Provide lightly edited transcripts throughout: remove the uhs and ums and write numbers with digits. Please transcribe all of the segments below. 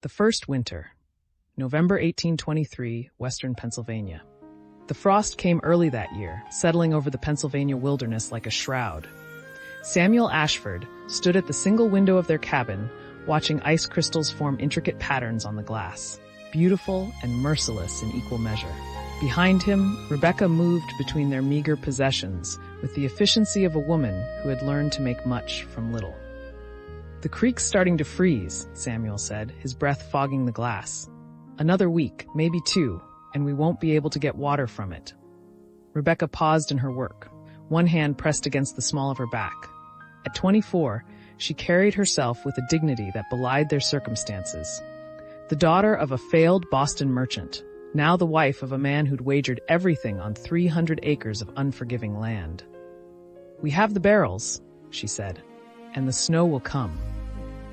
The First Winter, November 1823, Western Pennsylvania. The frost came early that year, settling over the Pennsylvania wilderness like a shroud. Samuel Ashford stood at the single window of their cabin, watching ice crystals form intricate patterns on the glass, beautiful and merciless in equal measure. Behind him, Rebecca moved between their meager possessions with the efficiency of a woman who had learned to make much from little. "The creek's starting to freeze," Samuel said, his breath fogging the glass. "Another week, maybe 2, and we won't be able to get water from it." Rebecca paused in her work, one hand pressed against the small of her back. At 24, she carried herself with a dignity that belied their circumstances. The daughter of a failed Boston merchant, now the wife of a man who'd wagered everything on 300 acres of unforgiving land. "We have the barrels," she said, "and the snow will come."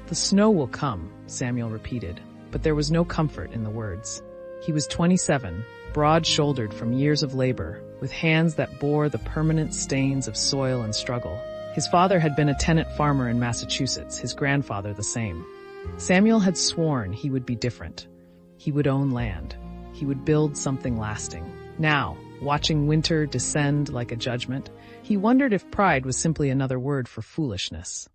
"The snow will come," Samuel repeated, but there was no comfort in the words. He was 27, broad-shouldered from years of labor, with hands that bore the permanent stains of soil and struggle. His father had been a tenant farmer in Massachusetts, his grandfather the same. Samuel had sworn he would be different. He would own land. He would build something lasting. Now, watching winter descend like a judgment, he wondered if pride was simply another word for foolishness.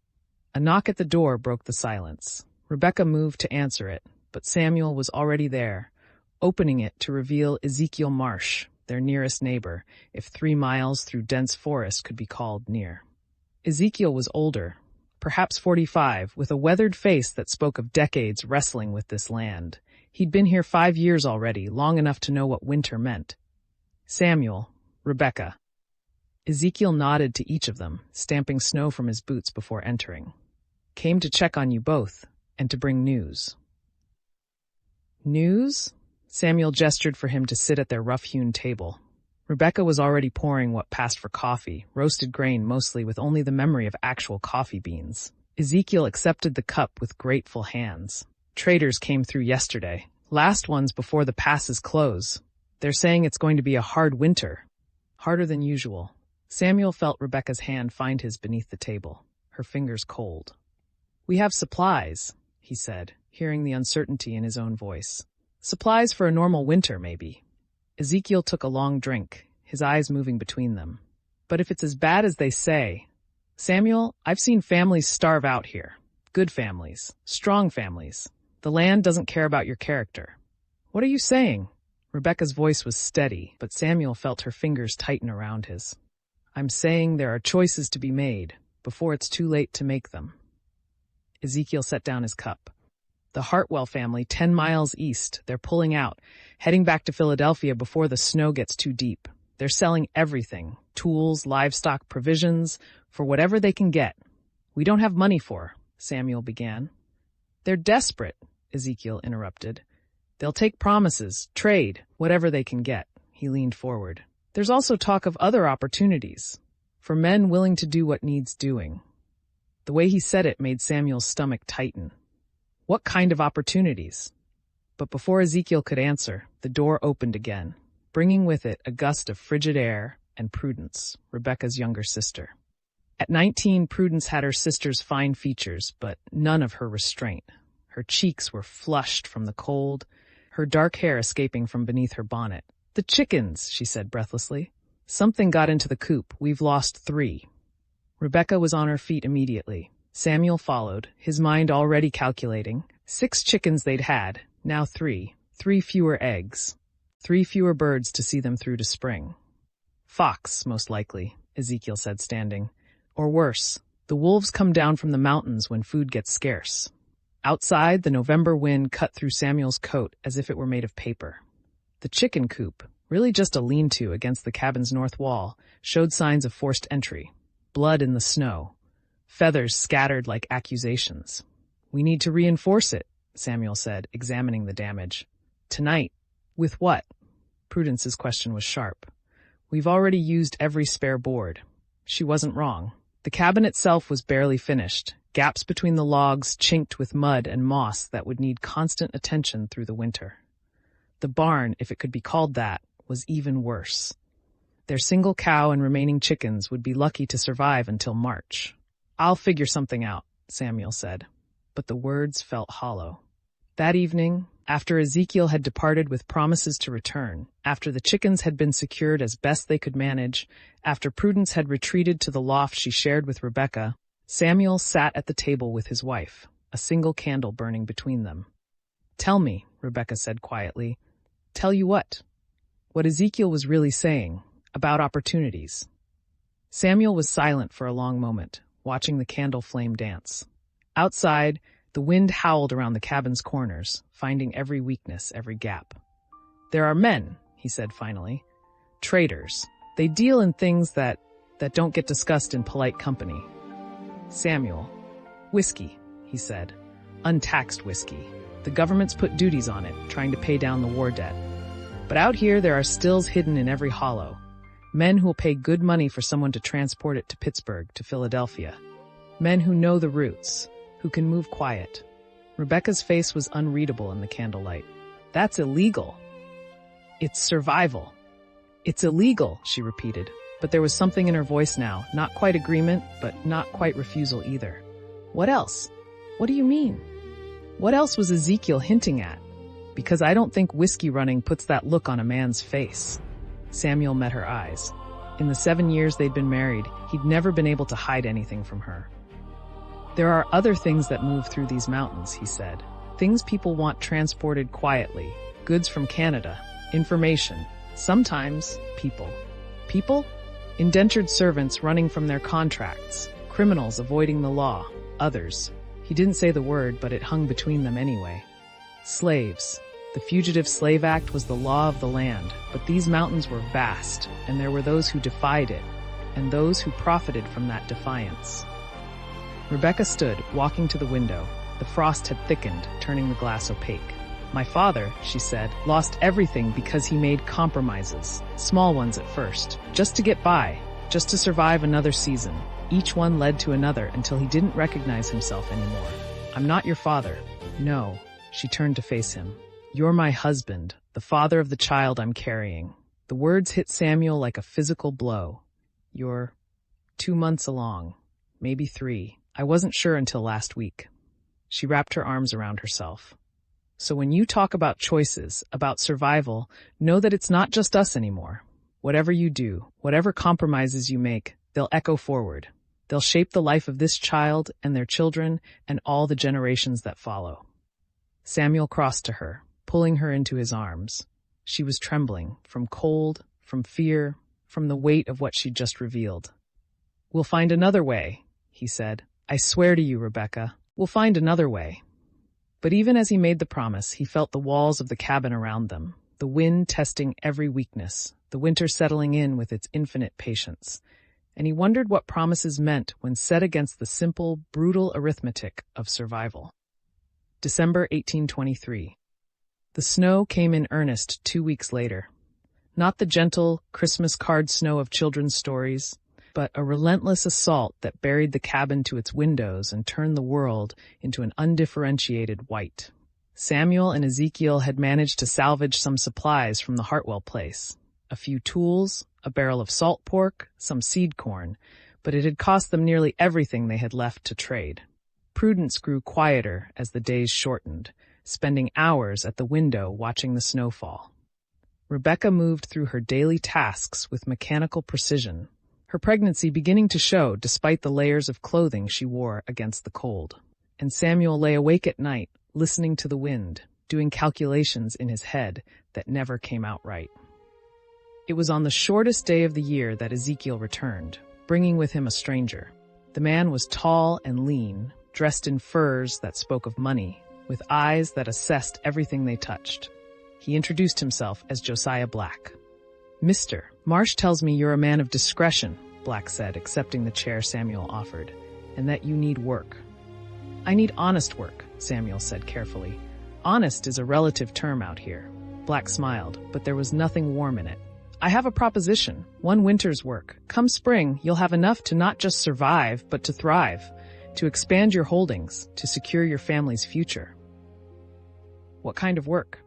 A knock at the door broke the silence. Rebecca moved to answer it, but Samuel was already there, opening it to reveal Ezekiel Marsh, their nearest neighbor, if 3 miles through dense forest could be called near. Ezekiel was older, perhaps 45, with a weathered face that spoke of decades wrestling with this land. He'd been here 5 years already, long enough to know what winter meant. "Samuel, Rebecca." Ezekiel nodded to each of them, stamping snow from his boots before entering. "Came to check on you both, and to bring news." "News?" Samuel gestured for him to sit at their rough-hewn table. Rebecca was already pouring what passed for coffee, roasted grain mostly, with only the memory of actual coffee beans. Ezekiel accepted the cup with grateful hands. "Traders came through yesterday. Last ones before the passes close. They're saying it's going to be a hard winter." Harder than usual. Samuel felt Rebecca's hand find his beneath the table, her fingers cold. "We have supplies," he said, hearing the uncertainty in his own voice. "Supplies for a normal winter, maybe." Ezekiel took a long drink, his eyes moving between them. "But if it's as bad as they say..." "Samuel, I've seen families starve out here. Good families. Strong families. The land doesn't care about your character." "What are you saying?" Rebecca's voice was steady, but Samuel felt her fingers tighten around his. "I'm saying there are choices to be made, before it's too late to make them." Ezekiel set down his cup. "The Hartwell family, 10 miles east, they're pulling out, heading back to Philadelphia before the snow gets too deep. They're selling everything, tools, livestock, provisions, for whatever they can get." "We don't have money for," Samuel began. "They're desperate," Ezekiel interrupted. "They'll take promises, trade, whatever they can get." He leaned forward. "There's also talk of other opportunities, for men willing to do what needs doing." The way he said it made Samuel's stomach tighten. What kind of opportunities? But before Ezekiel could answer, the door opened again, bringing with it a gust of frigid air and Prudence, Rebecca's younger sister. At 19, Prudence had her sister's fine features, but none of her restraint. Her cheeks were flushed from the cold, her dark hair escaping from beneath her bonnet. "The chickens," she said breathlessly. "Something got into the coop. We've lost 3. Rebecca was on her feet immediately. Samuel followed, his mind already calculating. 6 chickens they'd had, now 3. 3 fewer eggs. 3 fewer birds to see them through to spring. "Fox, most likely," Ezekiel said, standing. "Or worse, the wolves come down from the mountains when food gets scarce." Outside, the November wind cut through Samuel's coat as if it were made of paper. The chicken coop, really just a lean-to against the cabin's north wall, showed signs of forced entry. Blood in the snow. Feathers scattered like accusations. "We need to reinforce it," Samuel said, examining the damage. "Tonight." "With what?" Prudence's question was sharp. "We've already used every spare board." She wasn't wrong. The cabin itself was barely finished, gaps between the logs chinked with mud and moss that would need constant attention through the winter. The barn, if it could be called that, was even worse. Their single cow and remaining chickens would be lucky to survive until March. "I'll figure something out," Samuel said, but the words felt hollow. That evening, after Ezekiel had departed with promises to return, after the chickens had been secured as best they could manage, after Prudence had retreated to the loft she shared with Rebecca, Samuel sat at the table with his wife, a single candle burning between them. "Tell me," Rebecca said quietly. "Tell you what?" What Ezekiel was really saying, about opportunities. Samuel was silent for a long moment, watching the candle flame dance. Outside, the wind howled around the cabin's corners, finding every weakness, every gap. "There are men," he said finally. "Traders. They deal in things that don't get discussed in polite company." "Samuel, whiskey," he said. "Untaxed whiskey. The government's put duties on it, trying to pay down the war debt. But out here there are stills hidden in every hollow. Men who'll pay good money for someone to transport it to Pittsburgh, to Philadelphia. Men who know the routes, who can move quiet." Rebecca's face was unreadable in the candlelight. "That's illegal." "It's survival." "It's illegal," she repeated, but there was something in her voice now, not quite agreement, but not quite refusal either. "What else? What do you mean?" What else was Ezekiel hinting at? "Because I don't think whiskey running puts that look on a man's face." Samuel met her eyes. In the 7 years they'd been married, he'd never been able to hide anything from her. "There are other things that move through these mountains," he said. "Things people want transported quietly. Goods from Canada. Information. Sometimes, people." People? Indentured servants running from their contracts. Criminals avoiding the law. Others. He didn't say the word, but it hung between them anyway. Slaves. The Fugitive Slave Act was the law of the land, but these mountains were vast, and there were those who defied it, and those who profited from that defiance. Rebecca stood, walking to the window. The frost had thickened, turning the glass opaque. "My father," she said, "lost everything because he made compromises, small ones at first, just to get by, just to survive another season. Each one led to another until he didn't recognize himself anymore. I'm not your father." "No." She turned to face him. "You're my husband, the father of the child I'm carrying." The words hit Samuel like a physical blow. "You're 2 months along, maybe 3. I wasn't sure until last week." She wrapped her arms around herself. "So when you talk about choices, about survival, know that it's not just us anymore. Whatever you do, whatever compromises you make, they'll echo forward. They'll shape the life of this child and their children and all the generations that follow." Samuel crossed to her, pulling her into his arms. She was trembling, from cold, from fear, from the weight of what she'd just revealed. "We'll find another way," he said. "I swear to you, Rebecca, we'll find another way." But even as he made the promise, he felt the walls of the cabin around them, the wind testing every weakness, the winter settling in with its infinite patience. And he wondered what promises meant when set against the simple, brutal arithmetic of survival. December 1823. The snow came in earnest 2 weeks later. Not the gentle Christmas card snow of children's stories, but a relentless assault that buried the cabin to its windows and turned the world into an undifferentiated white. Samuel and Ezekiel had managed to salvage some supplies from the Hartwell place. A few tools, a barrel of salt pork, some seed corn, but it had cost them nearly everything they had left to trade. Prudence grew quieter as the days shortened, spending hours at the window watching the snowfall. Rebecca moved through her daily tasks with mechanical precision, her pregnancy beginning to show despite the layers of clothing she wore against the cold. And Samuel lay awake at night, listening to the wind, doing calculations in his head that never came out right. It was on the shortest day of the year that Ezekiel returned, bringing with him a stranger. The man was tall and lean, dressed in furs that spoke of money, with eyes that assessed everything they touched. He introduced himself as Josiah Black. "Mr. Marsh tells me you're a man of discretion," Black said, accepting the chair Samuel offered, "and that you need work." "I need honest work," Samuel said carefully. "Honest is a relative term out here." Black smiled, but there was nothing warm in it. "I have a proposition, 1 winter's work. Come spring, you'll have enough to not just survive, but to thrive, to expand your holdings, to secure your family's future." "What kind of work?"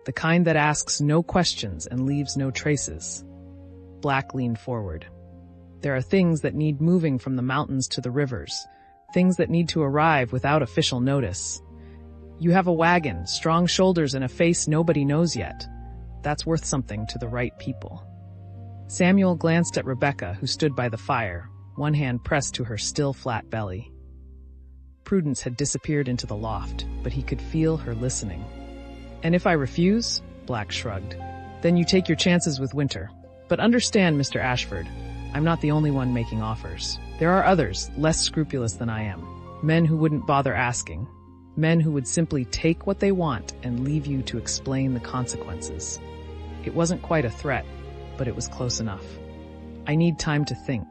"The kind that asks no questions and leaves no traces." Black leaned forward. "There are things that need moving from the mountains to the rivers, things that need to arrive without official notice. You have a wagon, strong shoulders, and a face nobody knows yet. That's worth something to the right people. Samuel glanced at Rebecca, who stood by the fire, one hand pressed to her still flat belly. Prudence had disappeared into the loft, but he could feel her listening. "And if I refuse?" Black shrugged. "Then you take your chances with Winter. But understand, Mr. Ashford, I'm not the only one making offers. There are others, less scrupulous than I am. Men who wouldn't bother asking. Men who would simply take what they want and leave you to explain the consequences." It wasn't quite a threat, but it was close enough. "I need time to think."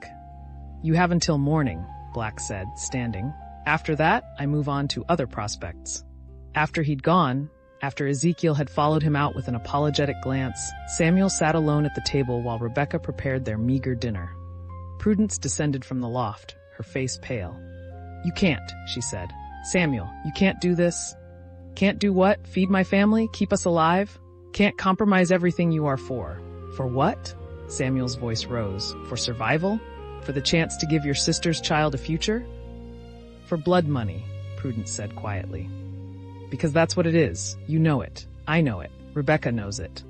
"You have until morning," Black said, standing. "After that, I move on to other prospects." After he'd gone, after Ezekiel had followed him out with an apologetic glance, Samuel sat alone at the table while Rebecca prepared their meager dinner. Prudence descended from the loft, her face pale. "You can't," she said. "Samuel, you can't do this." "Can't do what? Feed my family? Keep us alive? Can't compromise everything you are for." "For what?" Samuel's voice rose. "For survival? For the chance to give your sister's child a future?" "For blood money," Prudence said quietly. "Because that's what it is. You know it. I know it. Rebecca knows it."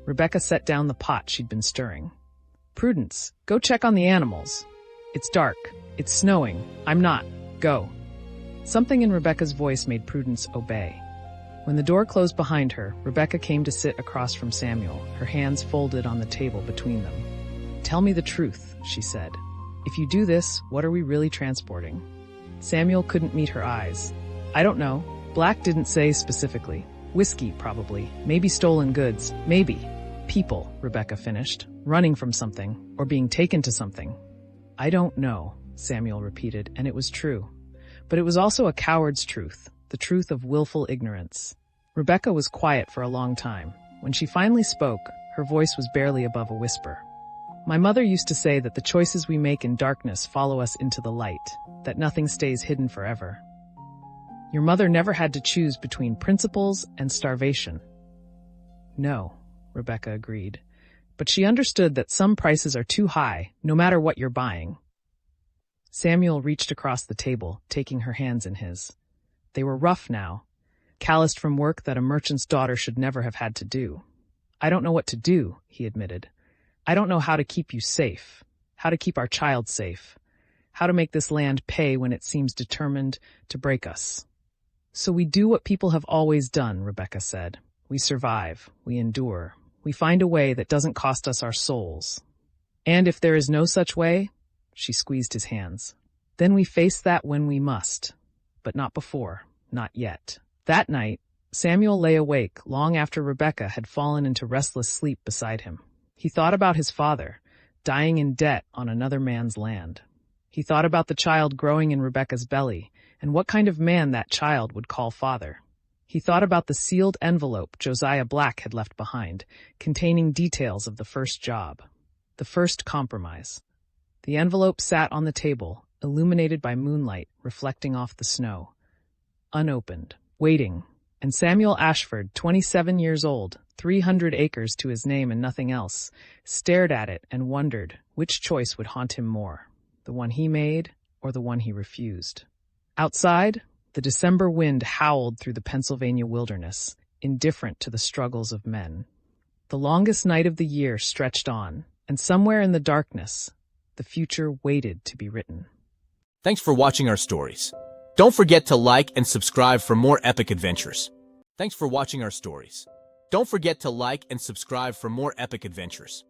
Rebecca set down the pot she'd been stirring. "Prudence, go check on the animals. It's dark. It's snowing. I'm not. Go." Something in Rebecca's voice made Prudence obey. When the door closed behind her, Rebecca came to sit across from Samuel, her hands folded on the table between them. "Tell me the truth," she said. "If you do this, what are we really transporting?" Samuel couldn't meet her eyes. "I don't know. Black didn't say specifically. Whiskey, probably. Maybe stolen goods. Maybe. People," Rebecca finished. "Running from something, or being taken to something." "I don't know," Samuel repeated, and it was true. But it was also a coward's truth, the truth of willful ignorance. Rebecca was quiet for a long time. When she finally spoke, her voice was barely above a whisper. "My mother used to say that the choices we make in darkness follow us into the light, that nothing stays hidden forever. Your mother never had to choose between principles and starvation." "No," Rebecca agreed. "But she understood that some prices are too high, no matter what you're buying." Samuel reached across the table, taking her hands in his. They were rough now, calloused from work that a merchant's daughter should never have had to do. "I don't know what to do," he admitted. "I don't know how to keep you safe, how to keep our child safe, how to make this land pay when it seems determined to break us." "So we do what people have always done," Rebecca said. "We survive, we endure, we find a way that doesn't cost us our souls. And if there is no such way," she squeezed his hands, "then we face that when we must. But not before, not yet." That night, Samuel lay awake long after Rebecca had fallen into restless sleep beside him. He thought about his father, dying in debt on another man's land. He thought about the child growing in Rebecca's belly, and what kind of man that child would call father. He thought about the sealed envelope Josiah Black had left behind, containing details of the first job, the first compromise. The envelope sat on the table, illuminated by moonlight reflecting off the snow, unopened, waiting, and Samuel Ashford, 27 years old, 300 acres to his name and nothing else, stared at it and wondered which choice would haunt him more, the one he made or the one he refused. Outside, the December wind howled through the Pennsylvania wilderness, indifferent to the struggles of men. The longest night of the year stretched on, and somewhere in the darkness, the future waited to be written. Thanks for watching our stories. Don't forget to like and subscribe for more epic adventures. Thanks for watching our stories. Don't forget to like and subscribe for more epic adventures.